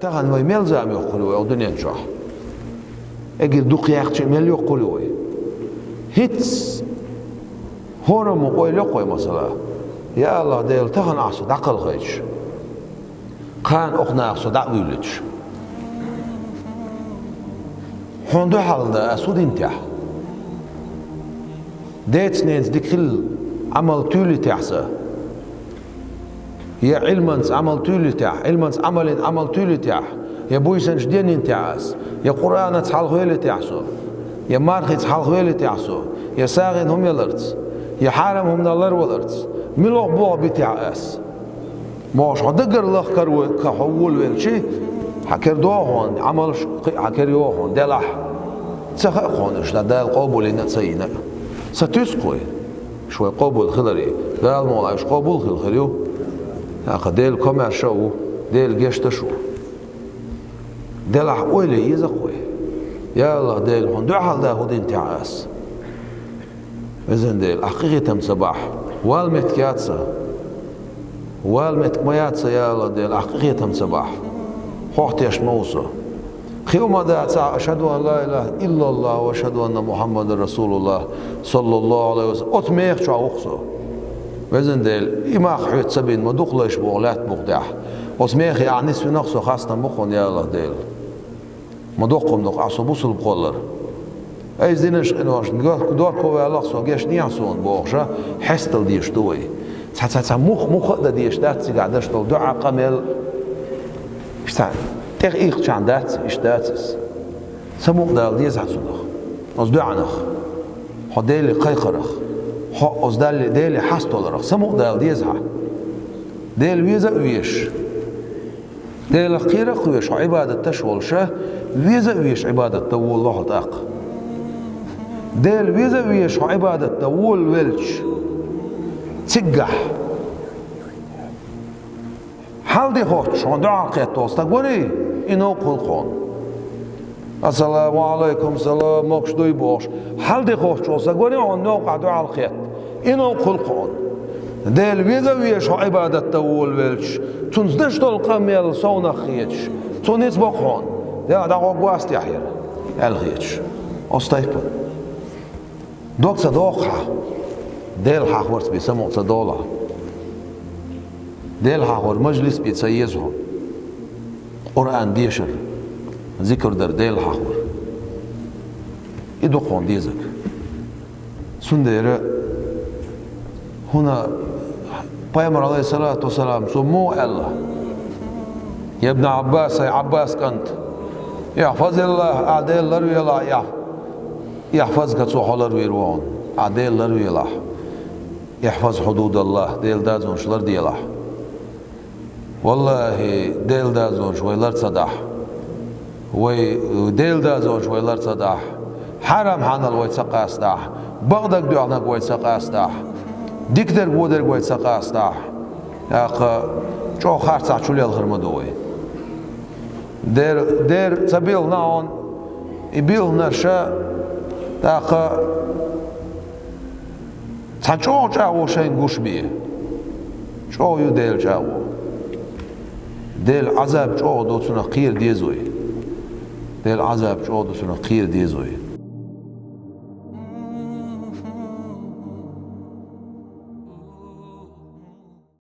تهان وي ملزم يقولوا او دنيا جاه اگر دو قياقچ مل يقولوا هيتس هون مو قوي لقوي مثلا يا الله ديل تهان احسد عقل خيش كان اخنا احسد عقلج هون دو حالدا اسود انت ديت نينز ديكل عمل تولي تحسه يا علمنس عمل تولي تاع علمنس عمل تولي تاع يا بويسنش دين انتعاس يا قرآن تحال خويلي تاعسو يا مارخي تحال خويلي تاعسو يا ساغن هم يلرت يا حارم هم نالر ولرت ملوح بوغ بتاعس موش دقر لخ كرو كحول ويلشي حكر دوهون عمل حكر يوهون دلح تسخ خونش دا القبول نتسينا ستسقي شوي قبول خلري قال مولا ايش قبول خلريو اخ ديل كومر شو ديل جشت شو ديل حويلي يزقوي يا الله ديل هون دو حال ده هودين تعاس اذن ديل حقيقة صباح والمت كياتسا والمت كمياتسا يا الله ديل حقيقة صباح خوختيش موسى خيوم دا اشهد ان لا اله الا الله واشهد ان محمد رسول الله صلى الله عليه وسلم اتميخ شو اخسو وزن ديل إما خيط سبين ما دخلش بغلات بغداح وسميخ يعني نسوي نقصه خاصة مخون يا الله ديل ما دقهم دق عصبوس البقولر أي زينش إنوش نقول دور كوي الله سو جيش نياسون بوغشة حستل ديش دوي تحت مخ ده ديش دات سيقعدش دول دعاء قمل إشتان تغييق شان دات إشتاتس سموق دال ديز عصونخ أص دعنخ حديلي قيقرخ حقوز ديلي حستولرخ سموق دال ديزها ديل ويزا ويش ديل قيرق ويش عبادة تشول شه ويزا ويش عبادة تول الله تاق ديل ويزا ويش عبادة تول ويلش تسقح حال دي خوش عن دعا القيت توستك وري إنو قلقون السلام عليكم سلام موكش دوي بوش حال دي خوش توستك وري عن نوقع دعا القيت إنو قلقون ديل ويزا ويش عبادة تول ويلش تنزدش تلقى ميل صونا خيتش تونيت بقون دا دعوة قواست يحير الخيتش أستيبن دوك صدوقها ديل حاخورت بيسمو صدولا ديل حاخور مجلس بيتسيزهم قرآن ديشر ذكر در ديل حاخور يدوقون ديزك سندير هنا پیغمبر عليه الصلاة والسلام سمو الله يا ابن عباس يا عباس كنت يحفظ الله عديل لروي الله يحفظك تسوحو لروي روان عديل لروي الله يحفظ حدود الله ديل دازون شلر دي الله والله ديل دازون شويلر صداح وديل دازون شويلر صداح حرم حانل ويتسقاس داح بغدك دوعنك ويتسقاس داح ديكدر بودر ويتسقاس داح ياق جو خارصا چولي الخرمدوي دير تبيل ناون يبيل نرشا ياق تاچو جاو شين گوش بيه چو يو ديل جاو ديل عذاب چو دوتسنا قير ديزوي ديل عذاب چو دوتسنا قير ديزوي